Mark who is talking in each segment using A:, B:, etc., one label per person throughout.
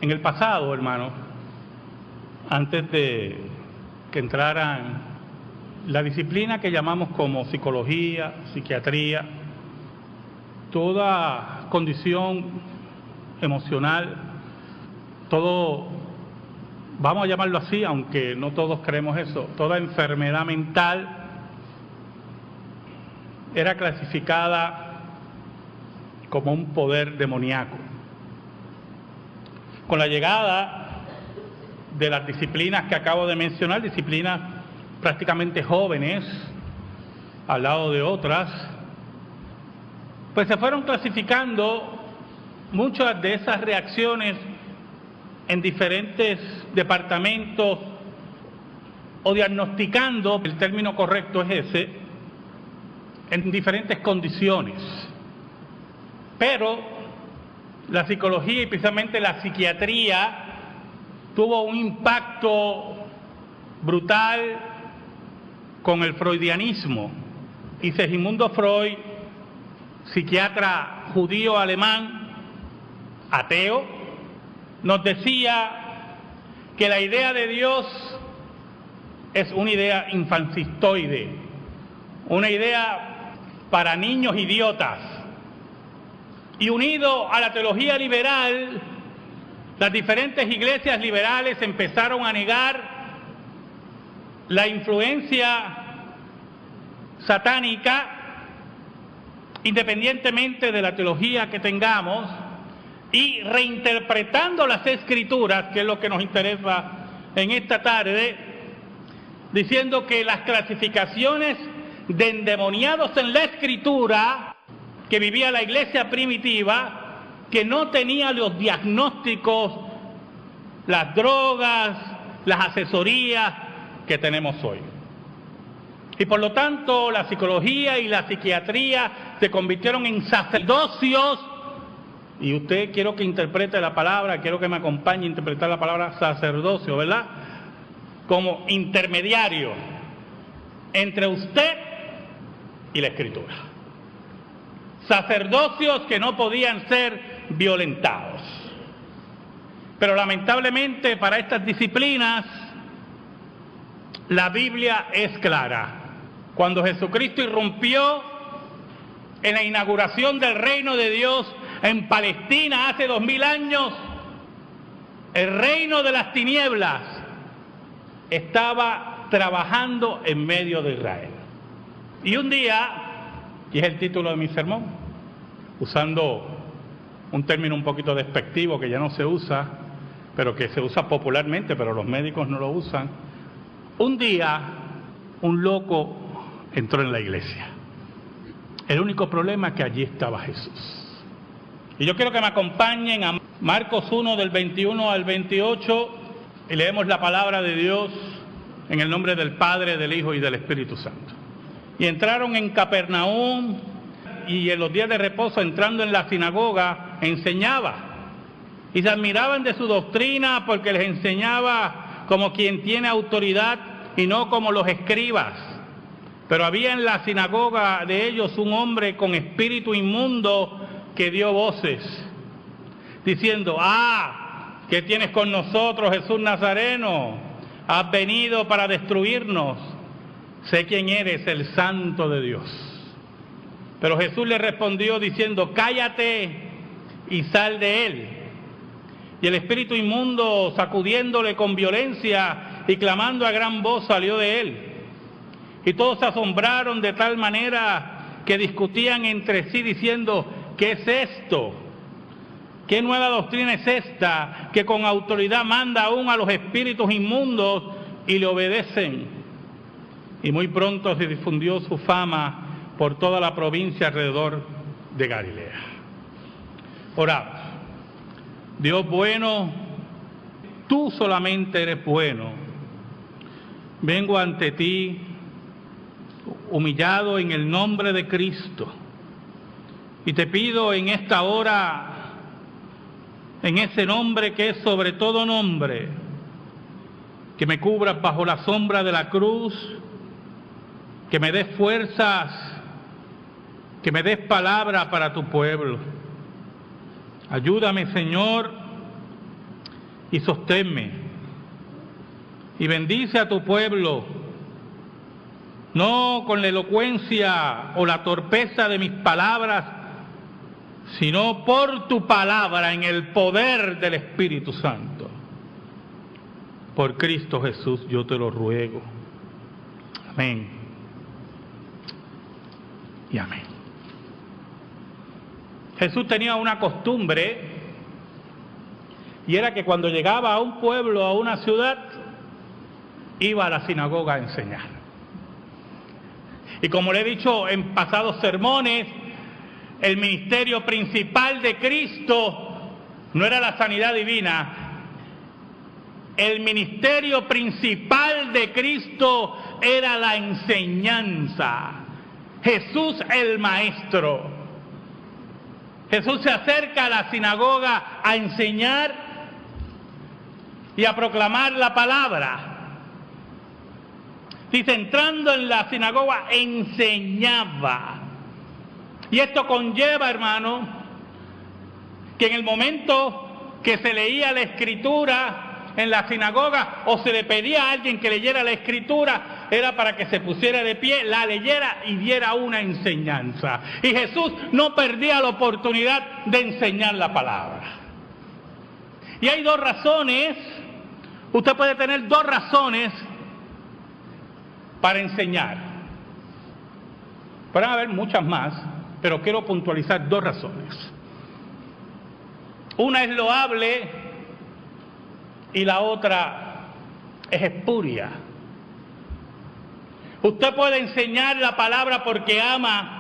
A: En el pasado, hermano, antes de que entraran la disciplina que llamamos como psicología, psiquiatría, toda condición emocional, todo, vamos a llamarlo así, aunque no todos creemos eso, toda enfermedad mental era clasificada como un poder demoníaco. Con la llegada de las disciplinas que acabo de mencionar, disciplinas prácticamente jóvenes, al lado de otras, pues se fueron clasificando muchas de esas reacciones en diferentes departamentos o diagnosticando, el término correcto es ese, en diferentes condiciones. Pero la psicología y precisamente la psiquiatría tuvo un impacto brutal con el freudianismo, y Segismundo Freud, psiquiatra judío alemán, ateo, nos decía que la idea de Dios es una idea infancistoide, una idea para niños idiotas. Y unido a la teología liberal, las diferentes iglesias liberales empezaron a negar la influencia satánica, independientemente de la teología que tengamos, y reinterpretando las Escrituras, que es lo que nos interesa en esta tarde, diciendo que las clasificaciones de endemoniados en la Escritura que vivía la iglesia primitiva, que no tenía los diagnósticos, las drogas, las asesorías que tenemos hoy. Y por lo tanto la psicología y la psiquiatría se convirtieron en sacerdocios, y usted quiero que interprete la palabra, quiero que me acompañe a interpretar la palabra sacerdocio, ¿verdad? Como intermediario entre usted y la Escritura. Sacerdocios que no podían ser violentados. Pero lamentablemente para estas disciplinas la Biblia es clara. Cuando Jesucristo irrumpió en la inauguración del reino de Dios en Palestina hace 2000 años, el reino de las tinieblas estaba trabajando en medio de Israel. Y un día, y es el título de mi sermón, usando un término un poquito despectivo que ya no se usa, pero que se usa popularmente, pero los médicos no lo usan. Un día, un loco entró en la iglesia. El único problema es que allí estaba Jesús. Y yo quiero que me acompañen a Marcos 1, del 21 al 28, y leemos la palabra de Dios en el nombre del Padre, del Hijo y del Espíritu Santo. Y entraron en Capernaum, y en los días de reposo, entrando en la sinagoga, enseñaba. Y se admiraban de su doctrina, porque les enseñaba como quien tiene autoridad y no como los escribas. Pero había en la sinagoga de ellos un hombre con espíritu inmundo que dio voces, diciendo: ¿qué tienes con nosotros, Jesús Nazareno? Has venido para destruirnos. Sé quién eres, el Santo de Dios. Pero Jesús le respondió diciendo: cállate y sal de él. Y el espíritu inmundo, sacudiéndole con violencia y clamando a gran voz, salió de él. Y todos se asombraron de tal manera que discutían entre sí diciendo: ¿qué es esto? ¿Qué nueva doctrina es esta que con autoridad manda aún a los espíritus inmundos y le obedecen? Y muy pronto se difundió su fama por toda la provincia alrededor de Galilea. Oramos. Dios bueno, tú solamente eres bueno. Vengo ante ti humillado en el nombre de Cristo. Y te pido en esta hora, en ese nombre que es sobre todo nombre, que me cubras bajo la sombra de la cruz, que me des fuerzas, que me des palabra para tu pueblo. Ayúdame, Señor, y sosténme. Y bendice a tu pueblo, no con la elocuencia o la torpeza de mis palabras, sino por tu palabra en el poder del Espíritu Santo. Por Cristo Jesús yo te lo ruego. Amén. Y amén. Jesús tenía una costumbre, y era que cuando llegaba a un pueblo, a una ciudad, iba a la sinagoga a enseñar. Y como le he dicho en pasados sermones, el ministerio principal de Cristo no era la sanidad divina. El ministerio principal de Cristo era la enseñanza. Jesús el Maestro. Jesús se acerca a la sinagoga a enseñar y a proclamar la palabra. Dice, entrando en la sinagoga, enseñaba. Y esto conlleva, hermano, que en el momento que se leía la Escritura en la sinagoga o se le pedía a alguien que leyera la Escritura, era para que se pusiera de pie, la leyera y diera una enseñanza. Y Jesús no perdía la oportunidad de enseñar la palabra. Y hay dos razones, usted puede tener dos razones para enseñar. Pueden haber muchas más, pero quiero puntualizar dos razones. Una es loable y la otra es espuria. Usted puede enseñar la palabra porque ama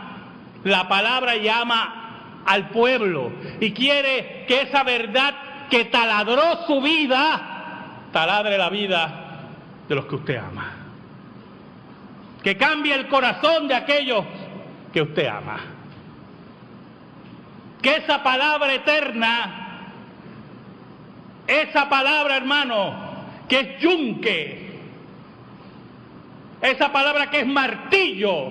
A: la palabra y ama al pueblo y quiere que esa verdad que taladró su vida, taladre la vida de los que usted ama. Que cambie el corazón de aquellos que usted ama. Que esa palabra eterna, esa palabra, hermano, que es yunque, esa palabra que es martillo,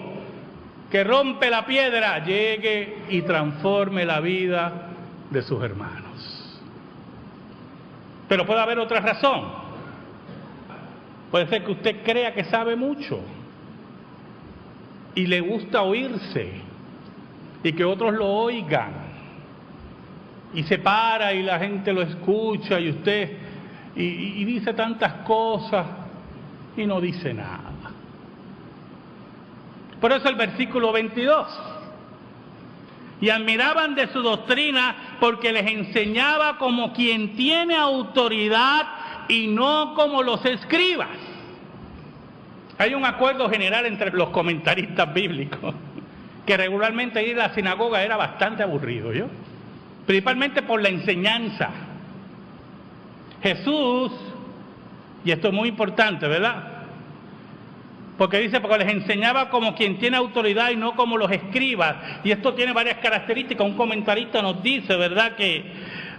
A: que rompe la piedra, llegue y transforme la vida de sus hermanos. Pero puede haber otra razón. Puede ser que usted crea que sabe mucho y le gusta oírse y que otros lo oigan y se para y la gente lo escucha y usted y dice tantas cosas y no dice nada. Por eso el versículo 22, y admiraban de su doctrina porque les enseñaba como quien tiene autoridad y no como los escribas. Hay un acuerdo general entre los comentaristas bíblicos que regularmente ir a la sinagoga era bastante aburrido, ¿yo? Principalmente por la enseñanza. Jesús, y esto es muy importante, ¿verdad? Porque dice, porque les enseñaba como quien tiene autoridad y no como los escribas. Y esto tiene varias características. Un comentarista nos dice, ¿verdad? Que,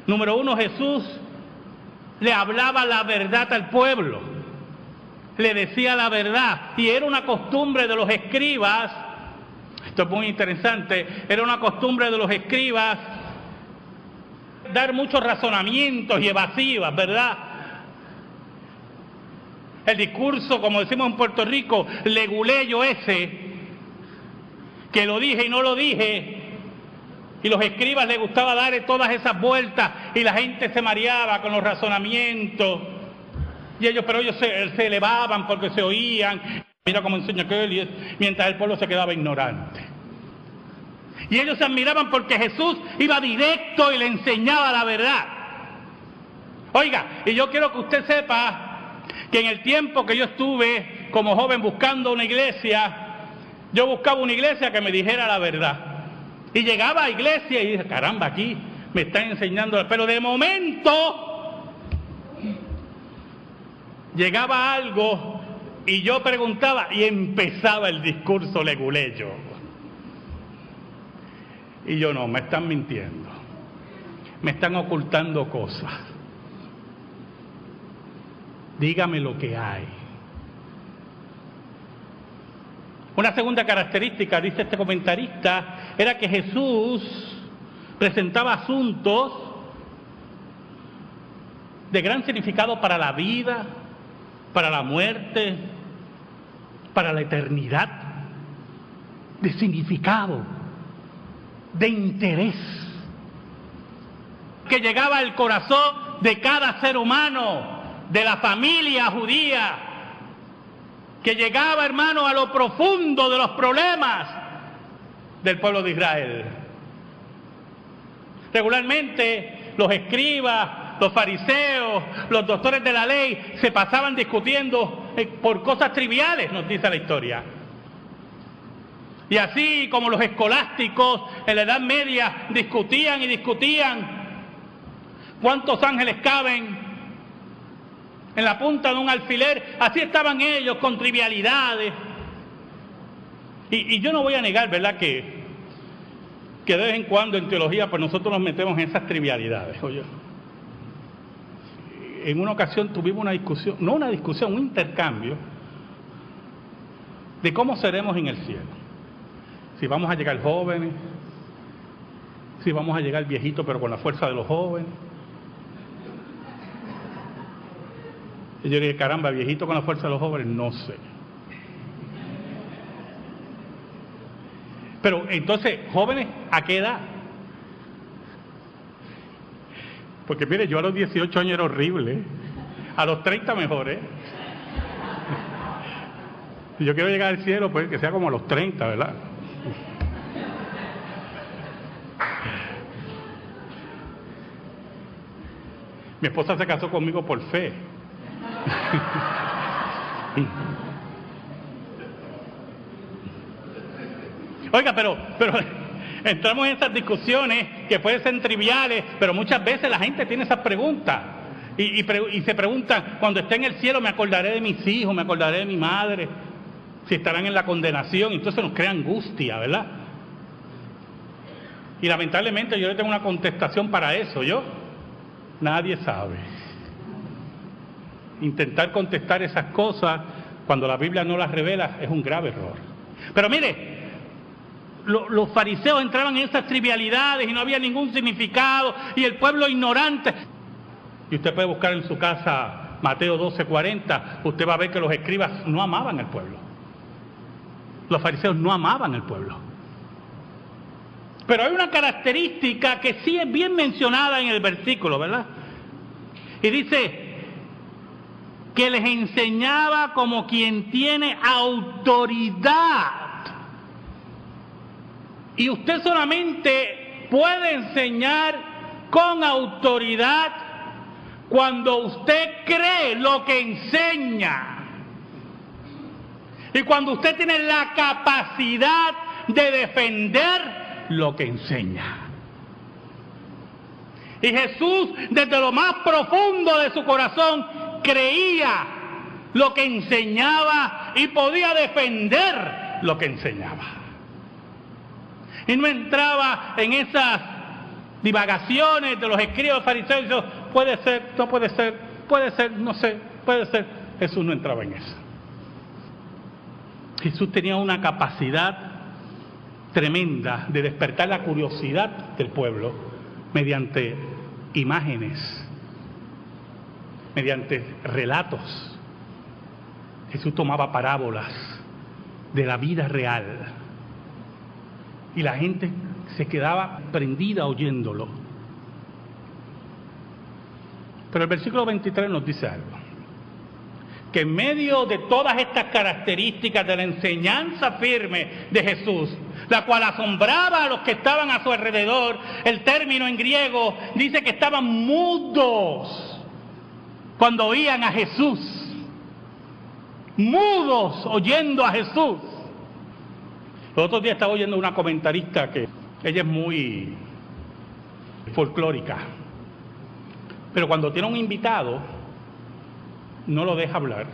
A: número uno, Jesús le hablaba la verdad al pueblo. Le decía la verdad. Y era una costumbre de los escribas, esto es muy interesante, era una costumbre de los escribas dar muchos razonamientos y evasivas, ¿verdad? El discurso, como decimos en Puerto Rico, leguleyo ese, que lo dije y no lo dije, y los escribas les gustaba dar todas esas vueltas y la gente se mareaba con los razonamientos, y pero ellos se elevaban porque se oían, mira cómo enseña aquel, mientras el pueblo se quedaba ignorante. Y ellos se admiraban porque Jesús iba directo y le enseñaba la verdad. Oiga, y yo quiero que usted sepa que en el tiempo que yo estuve como joven buscando una iglesia, yo buscaba una iglesia que me dijera la verdad. Y llegaba a iglesia y dije, caramba, aquí me están enseñando. Pero de momento llegaba algo y yo preguntaba y empezaba el discurso leguleyo. Y yo no, me están mintiendo. Me están ocultando cosas. Dígame lo que hay. Una segunda característica, dice este comentarista, era que Jesús presentaba asuntos de gran significado para la vida, para la muerte, para la eternidad, de significado, de interés, que llegaba al corazón de cada ser humano, de la familia judía, que llegaba, hermano, a lo profundo de los problemas del pueblo de Israel. Regularmente los escribas, los fariseos, los doctores de la ley se pasaban discutiendo por cosas triviales, nos dice la historia. Y así como los escolásticos en la Edad Media discutían y discutían cuántos ángeles caben en la punta de un alfiler, así estaban ellos con trivialidades. Y yo no voy a negar, ¿verdad?, que de vez en cuando en teología pues nosotros nos metemos en esas trivialidades. Oye, en una ocasión tuvimos una discusión, no una discusión, un intercambio de cómo seremos en el cielo. Si vamos a llegar jóvenes, si vamos a llegar viejitos pero con la fuerza de los jóvenes. Y yo dije, caramba, viejito con la fuerza de los jóvenes, no sé. Pero entonces, jóvenes, ¿a qué edad? Porque mire, yo a los 18 años era horrible, a los 30 mejor, ¿eh? Si yo quiero llegar al cielo, pues que sea como a los 30, ¿verdad? Mi esposa se casó conmigo por fe. Oiga, pero entramos en esas discusiones que pueden ser triviales, pero muchas veces la gente tiene esas preguntas y se preguntan, cuando esté en el cielo me acordaré de mis hijos, me acordaré de mi madre, si estarán en la condenación. Entonces nos crea angustia, ¿verdad? Y lamentablemente yo le tengo una contestación para eso. Nadie sabe. Intentar contestar esas cosas cuando la Biblia no las revela es un grave error. Pero mire, los fariseos entraban en esas trivialidades y no había ningún significado, y el pueblo ignorante. Y usted puede buscar en su casa Mateo 12:40, usted va a ver que los escribas no amaban al pueblo. Los fariseos no amaban al pueblo. Pero hay una característica que sí es bien mencionada en el versículo, ¿verdad? Y dice que les enseñaba como quien tiene autoridad. Y usted solamente puede enseñar con autoridad cuando usted cree lo que enseña. Y cuando usted tiene la capacidad de defender lo que enseña. Y Jesús, desde lo más profundo de su corazón, creía lo que enseñaba y podía defender lo que enseñaba. Y no entraba en esas divagaciones de los escribas fariseos, puede ser, no puede ser, puede ser, no sé, puede ser. Jesús no entraba en eso. Jesús tenía una capacidad tremenda de despertar la curiosidad del pueblo mediante imágenes, mediante relatos. Jesús tomaba parábolas de la vida real y la gente se quedaba prendida oyéndolo. Pero el versículo 23 nos dice algo, que en medio de todas estas características de la enseñanza firme de Jesús, la cual asombraba a los que estaban a su alrededor, el término en griego dice que estaban mudos cuando oían a Jesús, mudos oyendo a Jesús. El otro día estaba oyendo una comentarista que ella es muy folclórica, pero cuando tiene un invitado no lo deja hablar.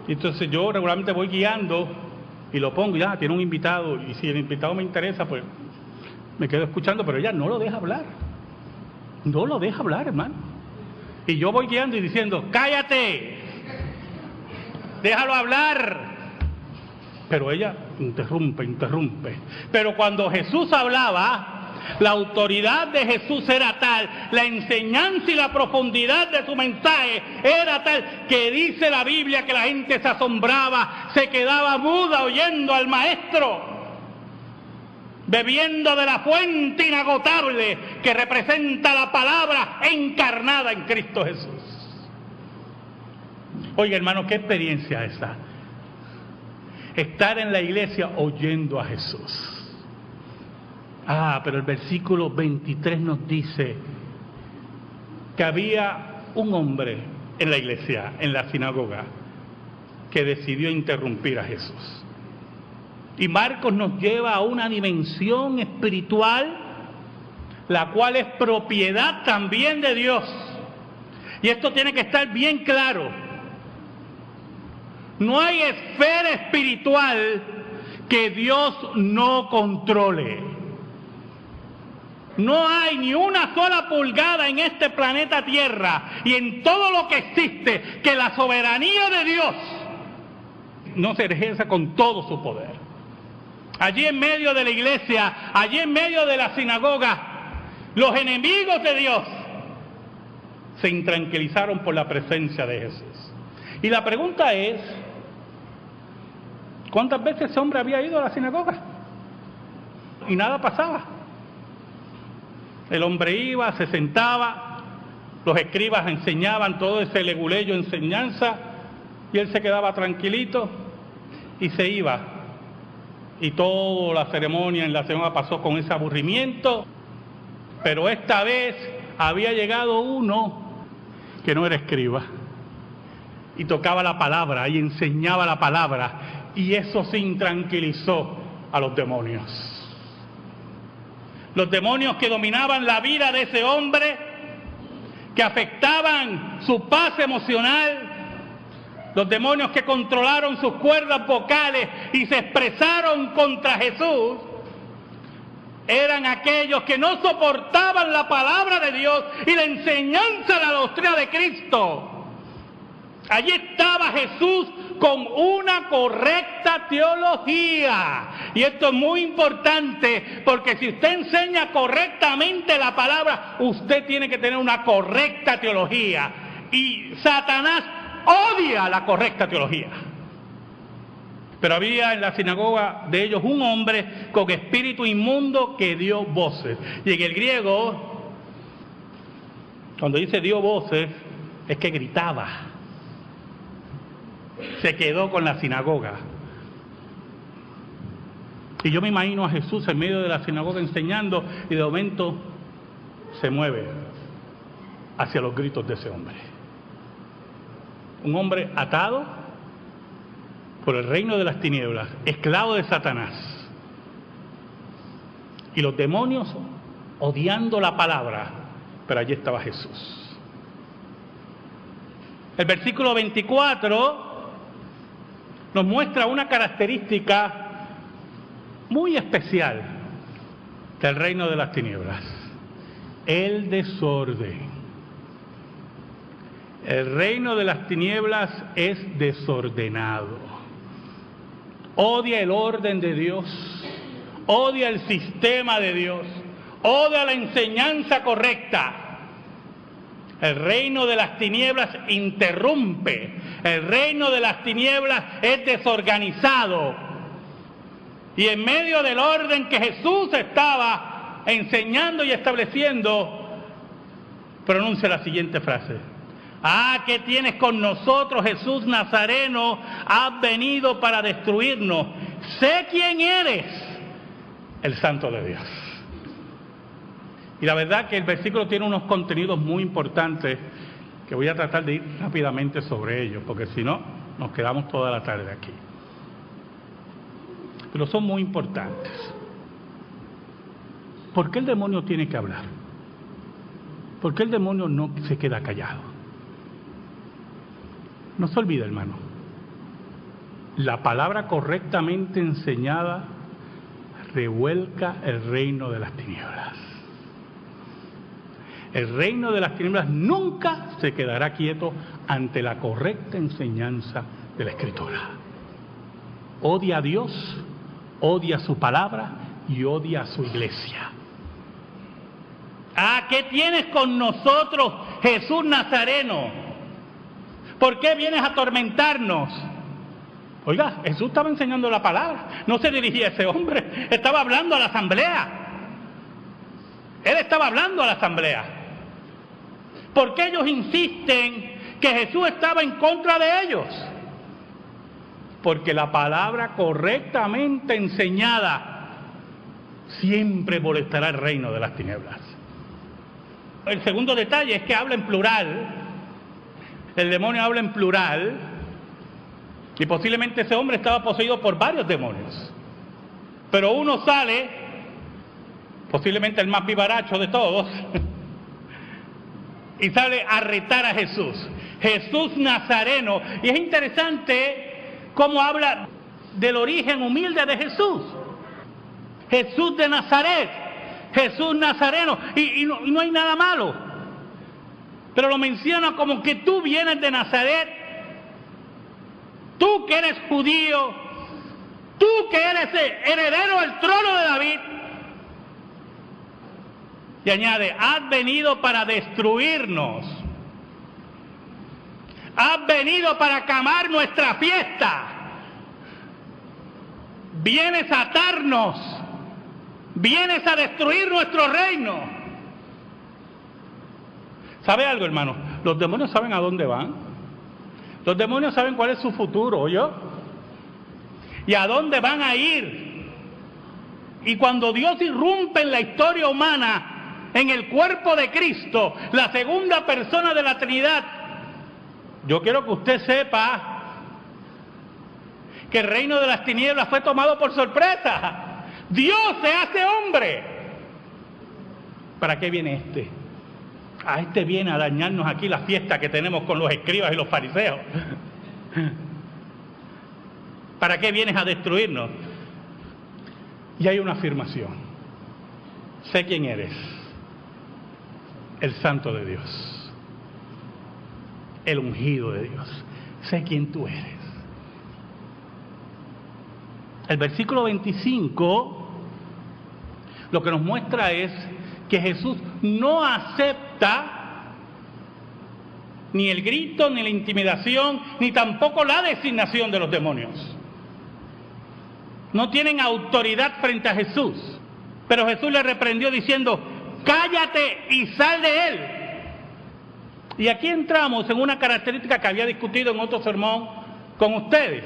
A: Entonces yo regularmente voy guiando y lo pongo, ya tiene un invitado, y si el invitado me interesa, pues me quedo escuchando, pero ella no lo deja hablar. No lo deja hablar, hermano. Y yo voy guiando y diciendo, cállate, déjalo hablar. Pero ella interrumpe. Pero cuando Jesús hablaba, La autoridad de Jesús era tal, la enseñanza y la profundidad de su mensaje era tal, que dice la Biblia que la gente se asombraba, se quedaba muda oyendo al Maestro, bebiendo de la fuente inagotable que representa la palabra encarnada en Cristo Jesús. Oiga, hermano, qué experiencia esa. Estar en la iglesia oyendo a Jesús. Pero el versículo 23 nos dice que había un hombre en la iglesia, en la sinagoga, que decidió interrumpir a Jesús. Y Marcos nos lleva a una dimensión espiritual, la cual es propiedad también de Dios. Y esto tiene que estar bien claro. No hay esfera espiritual que Dios no controle. No hay ni una sola pulgada en este planeta Tierra y en todo lo que existe que la soberanía de Dios no se ejerza con todo su poder. Allí en medio de la iglesia, allí en medio de la sinagoga, los enemigos de Dios se intranquilizaron por la presencia de Jesús. Y la pregunta es, ¿cuántas veces ese hombre había ido a la sinagoga? Y nada pasaba. El hombre iba, se sentaba, los escribas enseñaban todo ese leguleyo enseñanza, y él se quedaba tranquilito y se iba. Y toda la ceremonia en la sinagoga pasó con ese aburrimiento, pero esta vez había llegado uno que no era escriba, y tocaba la palabra, y enseñaba la palabra, y eso se intranquilizó a los demonios. Los demonios que dominaban la vida de ese hombre, que afectaban su paz emocional, los demonios que controlaron sus cuerdas vocales y se expresaron contra Jesús, eran aquellos que no soportaban la palabra de Dios y la enseñanza de la doctrina de Cristo. Allí estaba Jesús con una correcta teología. Y esto es muy importante, porque si usted enseña correctamente la palabra, usted tiene que tener una correcta teología. Y Satanás odia la correcta teología. Pero había en la sinagoga de ellos un hombre con espíritu inmundo que dio voces. Y en el griego, cuando dice dio voces, es que gritaba. Se quedó con la sinagoga. Y yo me imagino a Jesús en medio de la sinagoga enseñando, y de momento se mueve hacia los gritos de ese hombre. Un hombre atado por el reino de las tinieblas, esclavo de Satanás. Y los demonios odiando la palabra, pero allí estaba Jesús. El versículo 24 nos muestra una característica muy especial del reino de las tinieblas: el desorden. El reino de las tinieblas es desordenado. Odia el orden de Dios, odia el sistema de Dios, odia la enseñanza correcta. El reino de las tinieblas interrumpe. El reino de las tinieblas es desorganizado. Y en medio del orden que Jesús estaba enseñando y estableciendo, pronuncia la siguiente frase: ¿qué tienes con nosotros, Jesús Nazareno? Has venido para destruirnos. Sé quién eres, el Santo de Dios. Y la verdad que el versículo tiene unos contenidos muy importantes que voy a tratar de ir rápidamente sobre ellos, porque si no, nos quedamos toda la tarde aquí. Pero son muy importantes. ¿Por qué el demonio tiene que hablar? ¿Por qué el demonio no se queda callado? No se olvide, hermano, la palabra correctamente enseñada revuelca el reino de las tinieblas. El reino de las tinieblas nunca se quedará quieto ante la correcta enseñanza de la Escritura. Odia a Dios, odia su palabra y odia a su iglesia. ¿qué tienes con nosotros, Jesús Nazareno? ¿Por qué vienes a atormentarnos? Oiga, Jesús estaba enseñando la palabra, no se dirigía a ese hombre, estaba hablando a la asamblea. Él estaba hablando a la asamblea. ¿Por qué ellos insisten que Jesús estaba en contra de ellos? Porque la palabra correctamente enseñada siempre molestará el reino de las tinieblas. El segundo detalle es que habla en plural. El demonio habla en plural. Y posiblemente ese hombre estaba poseído por varios demonios. Pero uno sale, posiblemente el más vivaracho de todos, y sale a retar a Jesús. Jesús Nazareno. Y es interesante cómo habla del origen humilde de Jesús. Jesús de Nazaret. Jesús Nazareno. Y no hay nada malo. Pero lo menciona como que tú vienes de Nazaret. Tú que eres judío. Tú que eres heredero del trono de David. Y añade, has venido para destruirnos. Has venido para acabar nuestra fiesta. Vienes a atarnos. Vienes a destruir nuestro reino. ¿Sabe algo, hermano? Los demonios saben a dónde van. Los demonios saben cuál es su futuro, ¿oyó? Y a dónde van a ir. Y cuando Dios irrumpe en la historia humana, en el cuerpo de Cristo, la segunda persona de la Trinidad, yo quiero que usted sepa que el reino de las tinieblas fue tomado por sorpresa. Dios se hace hombre. ¿Para qué viene este? A este viene a dañarnos aquí la fiesta que tenemos con los escribas y los fariseos. ¿Para qué vienes a destruirnos? Y hay una afirmación. Sé quién eres. El Santo de Dios. El ungido de Dios. Sé quién tú eres. El versículo 25 lo que nos muestra es que Jesús no acepta ni el grito, ni la intimidación, ni tampoco la designación de los demonios. No tienen autoridad frente a Jesús. Pero Jesús le reprendió diciendo, cállate y sal de él. Y aquí entramos en una característica que había discutido en otro sermón con ustedes.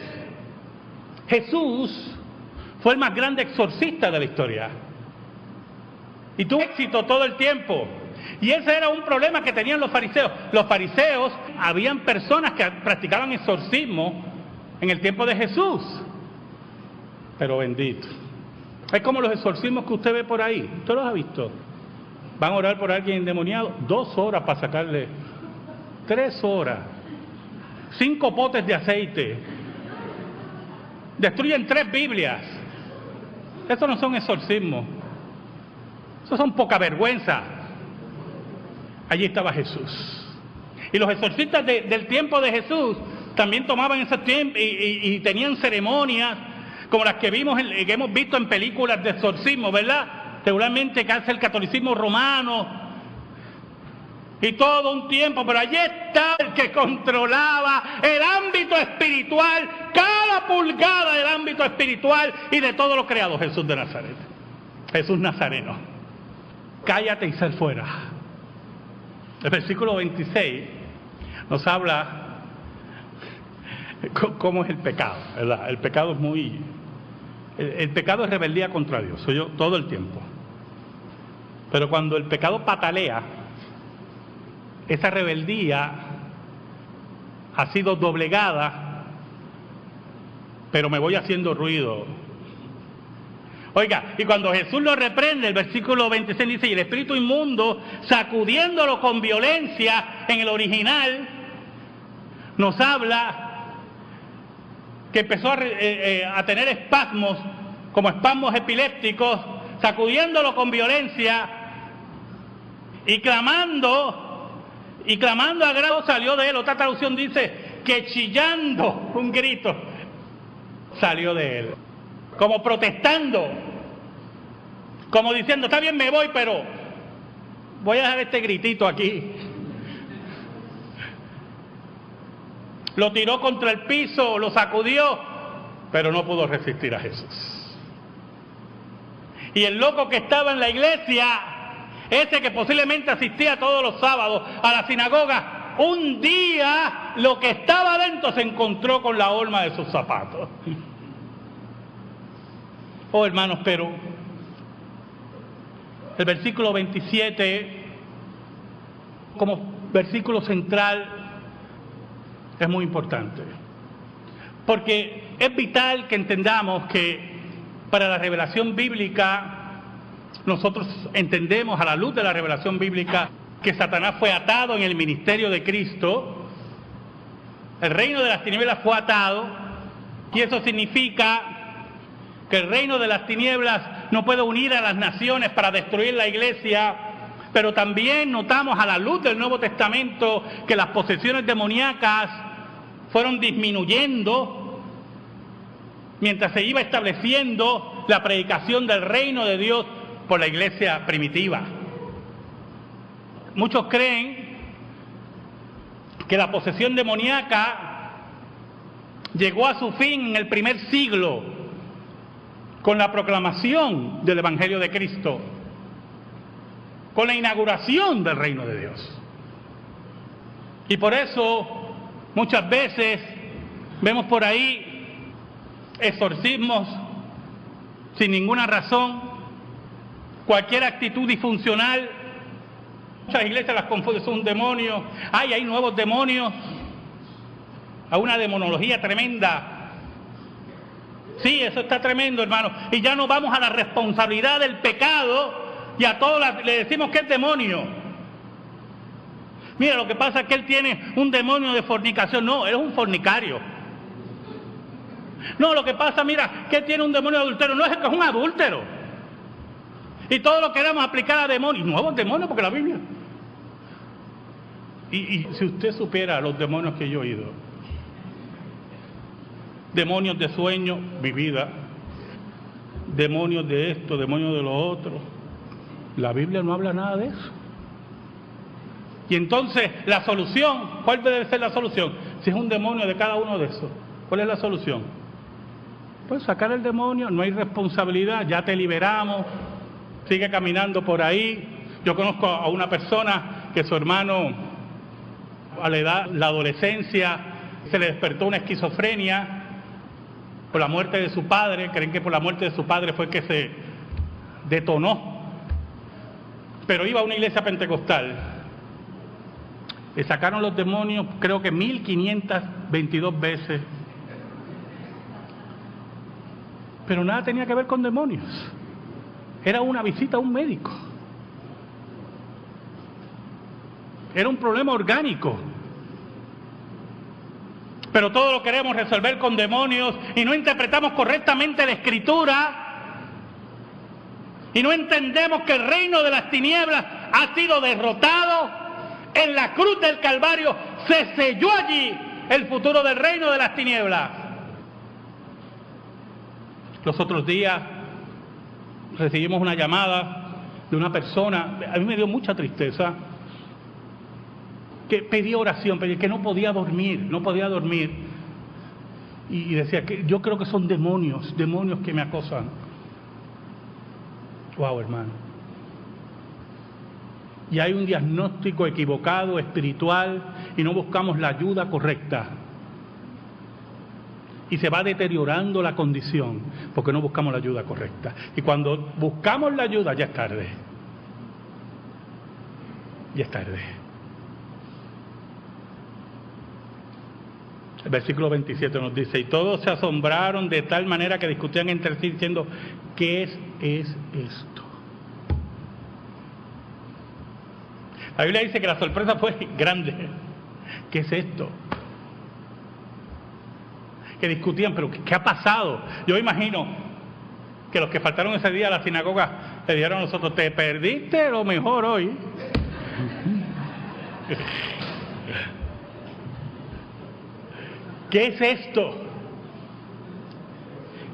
A: Jesús fue el más grande exorcista de la historia. Y tuvo éxito todo el tiempo. Y ese era un problema que tenían los fariseos. Los fariseos, habían personas que practicaban exorcismo en el tiempo de Jesús. Pero bendito. Es como los exorcismos que usted ve por ahí. ¿Usted los ha visto? Van a orar por alguien endemoniado. 2 horas para sacarle. 3 horas. 5 potes de aceite. Destruyen 3 Biblias. Eso no son exorcismos. Eso son poca vergüenza. Allí estaba Jesús. Y los exorcistas del tiempo de Jesús también tomaban ese tiempo y tenían ceremonias como las que hemos visto en películas de exorcismo, ¿verdad? Regularmente que hace el catolicismo romano y todo un tiempo, pero allí está el que controlaba el ámbito espiritual, cada pulgada del ámbito espiritual y de todo lo creado, Jesús de Nazaret, Jesús Nazareno. Cállate y sal fuera. El versículo 26 nos habla cómo es el pecado, ¿verdad? El pecado es muy... El pecado es rebeldía contra Dios, soy yo todo el tiempo. Pero cuando el pecado patalea, esa rebeldía ha sido doblegada, pero me voy haciendo ruido. Oiga, y cuando Jesús lo reprende, el versículo 26 dice, y el espíritu inmundo, sacudiéndolo con violencia, en el original, nos habla que empezó a tener espasmos, como espasmos epilépticos, sacudiéndolo con violencia, y clamando a grado salió de él. Otra traducción dice que chillando un grito salió de él, como protestando, como diciendo, está bien, me voy, pero voy a dejar este gritito aquí. Lo tiró contra el piso, lo sacudió, pero no pudo resistir a Jesús. Y el loco que estaba en la iglesia, ese que posiblemente asistía todos los sábados a la sinagoga, un día lo que estaba adentro se encontró con la horma de sus zapatos. Oh, hermanos, pero el versículo 27, como versículo central, es muy importante, porque es vital que entendamos que para la revelación bíblica, nosotros entendemos a la luz de la revelación bíblica que Satanás fue atado en el ministerio de Cristo, el reino de las tinieblas fue atado, y eso significa que el reino de las tinieblas no puede unir a las naciones para destruir la iglesia, pero también notamos a la luz del Nuevo Testamento que las posesiones demoníacas fueron disminuyendo mientras se iba estableciendo la predicación del reino de Dios por la iglesia primitiva. Muchos creen que la posesión demoníaca llegó a su fin en el primer siglo con la proclamación del Evangelio de Cristo, con la inauguración del reino de Dios. Y por eso muchas veces vemos por ahí exorcismos sin ninguna razón, cualquier actitud disfuncional. Muchas iglesias las confunden, son un demonio. Hay nuevos demonios. Hay una demonología tremenda. Sí, eso está tremendo, hermano. Y ya no vamos a la responsabilidad del pecado y a todos le decimos que es demonio. Mira, lo que pasa es que él tiene un demonio de fornicación. No, él es un fornicario. No, lo que pasa, mira, que él tiene un demonio de adulterio. No, es que es un adúltero. Y todo lo queremos aplicar a demonios. Nuevos demonios, porque la Biblia. Y si usted supiera los demonios que yo he oído. Demonios de sueño, mi vida. Demonios de esto, demonios de lo otro. La Biblia no habla nada de eso. Y entonces, la solución, ¿cuál debe ser la solución? Si es un demonio de cada uno de esos, ¿cuál es la solución? Pues sacar el demonio, no hay responsabilidad, ya te liberamos, sigue caminando por ahí. Yo conozco a una persona que su hermano, a la edad, la adolescencia, se le despertó una esquizofrenia por la muerte de su padre. Creen que por la muerte de su padre fue que se detonó. Pero iba a una iglesia pentecostal. Le sacaron los demonios, creo que 1522 veces. Pero nada tenía que ver con demonios. Era una visita a un médico. Era un problema orgánico. Pero todo lo queremos resolver con demonios y no interpretamos correctamente la Escritura y no entendemos que el reino de las tinieblas ha sido derrotado. En la cruz del Calvario se selló allí el futuro del reino de las tinieblas. Los otros días recibimos una llamada de una persona, a mí me dio mucha tristeza, que pedía oración, pedía que no podía dormir, y decía que yo creo que son demonios que me acosan. Wow, hermano. Y hay un diagnóstico equivocado, espiritual, y no buscamos la ayuda correcta. Y se va deteriorando la condición, porque no buscamos la ayuda correcta. Y cuando buscamos la ayuda, ya es tarde. Ya es tarde. El versículo 27 nos dice, y todos se asombraron de tal manera que discutían entre sí diciendo, ¿qué es esto? La Biblia dice que la sorpresa fue grande. ¿Qué es esto? Que discutían, pero ¿qué ha pasado? Yo imagino que los que faltaron ese día a la sinagoga le dijeron a nosotros, te perdiste lo mejor hoy. ¿Qué es esto?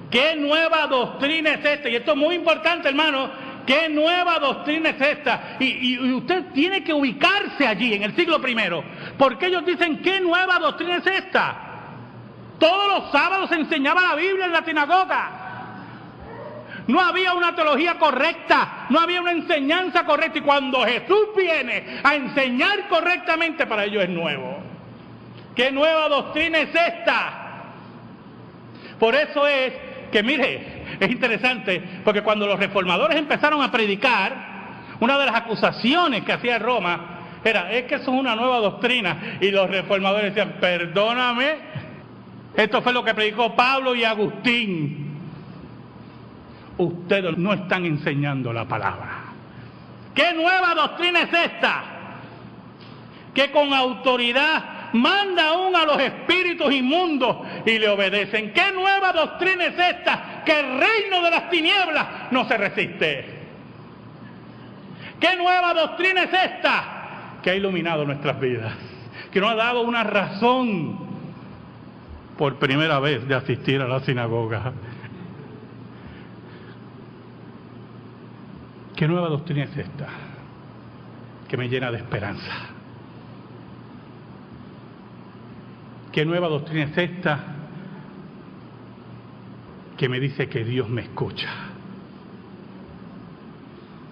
A: ¿Qué nueva doctrina es esta? Y esto es muy importante, hermano, ¿Qué nueva doctrina es esta? Y usted tiene que ubicarse allí, en el siglo I. Porque ellos dicen, ¿qué nueva doctrina es esta? Todos los sábados se enseñaba la Biblia en la sinagoga. No había una teología correcta, no había una enseñanza correcta. Y cuando Jesús viene a enseñar correctamente, para ellos es nuevo. ¿Qué nueva doctrina es esta? Por eso es que, mire, es interesante, porque cuando los reformadores empezaron a predicar, una de las acusaciones que hacía Roma era, es que eso es una nueva doctrina. Y los reformadores decían, perdóname, esto fue lo que predicó Pablo y Agustín. Ustedes no están enseñando la palabra. ¿Qué nueva doctrina es esta? Que con autoridad manda aún a los espíritus inmundos y le obedecen. ¿Qué nueva doctrina es esta? Que el reino de las tinieblas no se resiste. ¿Qué nueva doctrina es esta? Que ha iluminado nuestras vidas, que nos ha dado una razón por primera vez de asistir a la sinagoga. ¿Qué nueva doctrina es esta? Que me llena de esperanza. ¿Qué nueva doctrina es esta? Que me dice que Dios me escucha.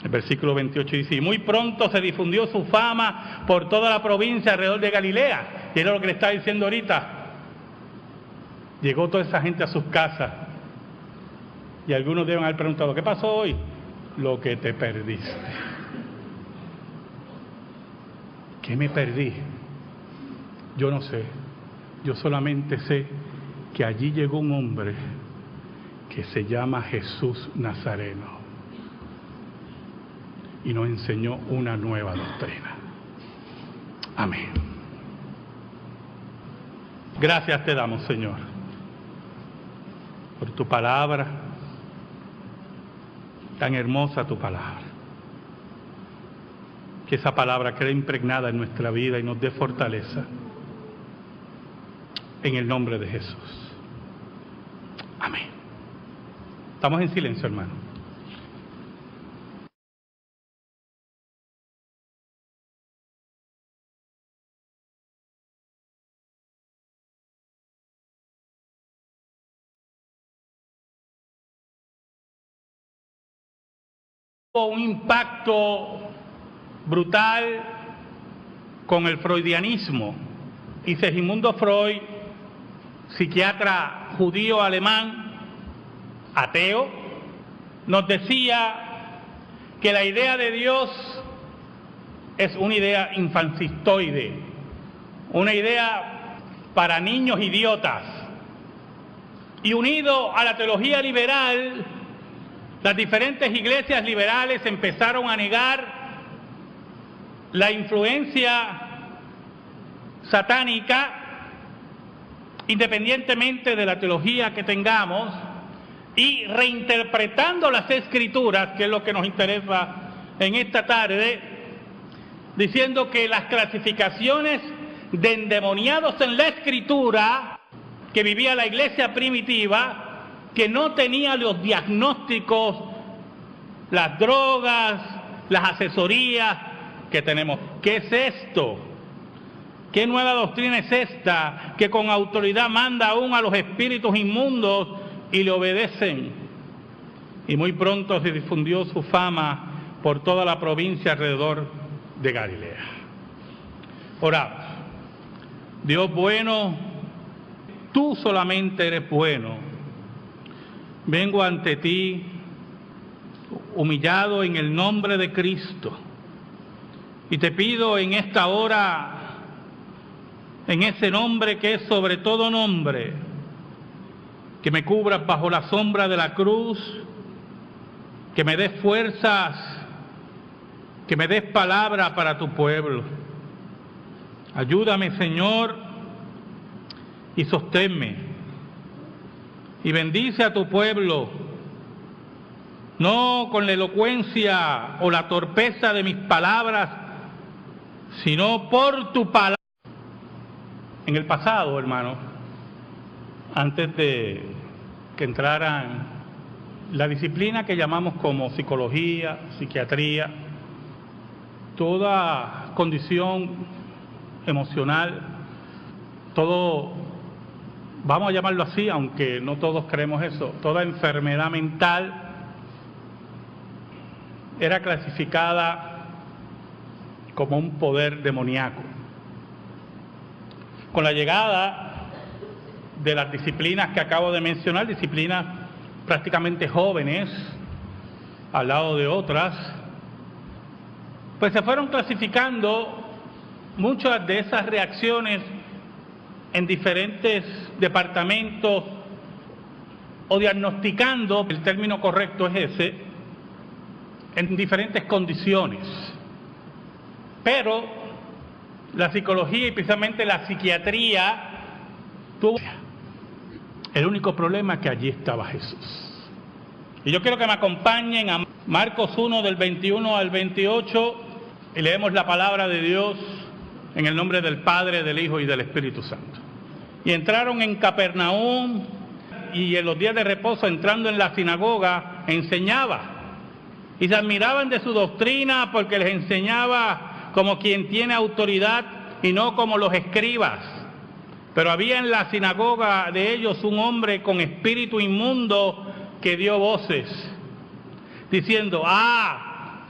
A: El versículo 28 dice, y muy pronto se difundió su fama por toda la provincia alrededor de Galilea. Y era lo que le estaba diciendo ahorita. Llegó toda esa gente a sus casas. Y algunos deben haber preguntado, ¿qué pasó hoy? Lo que te perdiste. ¿Qué me perdí? Yo no sé. Yo solamente sé que allí llegó un hombre que se llama Jesús Nazareno y nos enseñó una nueva doctrina. Amén. Gracias te damos, Señor, por tu palabra. Tan hermosa tu palabra, que esa palabra quede impregnada en nuestra vida y nos dé fortaleza, en el nombre de Jesús. Amén. Estamos en silencio, hermano. Un impacto brutal con el freudianismo, y Segismundo Freud, psiquiatra judío alemán, ateo, nos decía que la idea de Dios es una idea infancistoide, una idea para niños idiotas, y unido a la teología liberal, las diferentes iglesias liberales empezaron a negar la influencia satánica, independientemente de la teología que tengamos, y reinterpretando las Escrituras, que es lo que nos interesa en esta tarde, diciendo que las clasificaciones de endemoniados en la Escritura que vivía la iglesia primitiva, que no tenía los diagnósticos, las drogas, las asesorías que tenemos. ¿Qué es esto? ¿Qué nueva doctrina es esta que con autoridad manda aún a los espíritus inmundos y le obedecen? Y muy pronto se difundió su fama por toda la provincia alrededor de Galilea. Oramos. Dios bueno, tú solamente eres bueno. Vengo ante ti humillado en el nombre de Cristo y te pido en esta hora, en ese nombre que es sobre todo nombre, que me cubras bajo la sombra de la cruz, que me des fuerzas, que me des palabra para tu pueblo. Ayúdame, Señor, y sosténme. Y bendice a tu pueblo, no con la elocuencia o la torpeza de mis palabras, sino por tu palabra. En el pasado, hermano, antes de que entraran La disciplina que llamamos como psicología, psiquiatría, toda condición emocional, todo, vamos a llamarlo así, aunque no todos creemos eso, toda enfermedad mental era clasificada como un poder demoníaco. Con la llegada de las disciplinas que acabo de mencionar, disciplinas prácticamente jóvenes, al lado de otras, pues se fueron clasificando muchas de esas reacciones en diferentes departamentos o diagnosticando, el término correcto es ese, en diferentes condiciones. Pero la psicología y precisamente la psiquiatría tuvo el único problema es que allí estaba Jesús. Y yo quiero que me acompañen a Marcos 1 del 21 al 28 y leemos la palabra de Dios en el nombre del Padre, del Hijo y del Espíritu Santo. Y entraron en Capernaum y en los días de reposo, entrando en la sinagoga, enseñaba. Y se admiraban de su doctrina porque les enseñaba como quien tiene autoridad y no como los escribas. Pero había en la sinagoga de ellos un hombre con espíritu inmundo que dio voces, diciendo: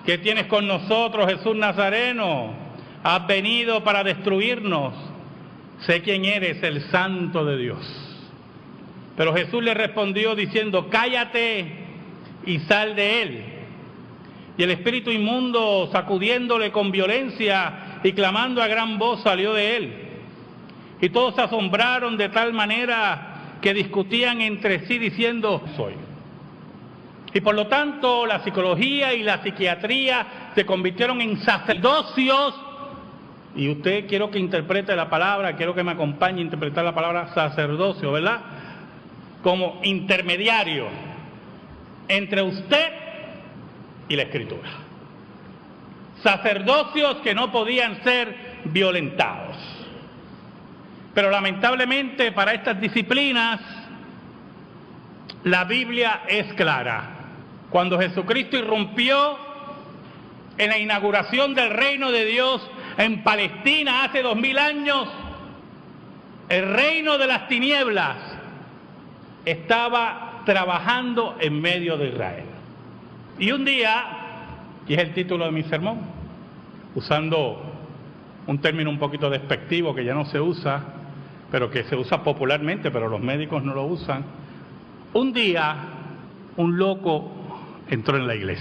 A: ¿qué tienes con nosotros, Jesús Nazareno? Has venido para destruirnos. Sé quién eres, el Santo de Dios. Pero Jesús le respondió diciendo: cállate y sal de él. Y el espíritu inmundo, sacudiéndole con violencia y clamando a gran voz, salió de él. Y todos se asombraron de tal manera que discutían entre sí diciendo: soy. Y por lo tanto la psicología y la psiquiatría se convirtieron en sacerdocios. Y usted, quiero que interprete la palabra, quiero que me acompañe a interpretar la palabra sacerdocio, ¿verdad? Como intermediario entre usted y la Escritura. Sacerdocios que no podían ser violentados. Pero lamentablemente para estas disciplinas la Biblia es clara. Cuando Jesucristo irrumpió en la inauguración del reino de Dios en Palestina hace 2000 años, el reino de las tinieblas estaba trabajando en medio de Israel. Y un día, y es el título de mi sermón, usando un término un poquito despectivo que ya no se usa, pero que se usa popularmente, pero los médicos no lo usan. Un día, un loco entró en la iglesia.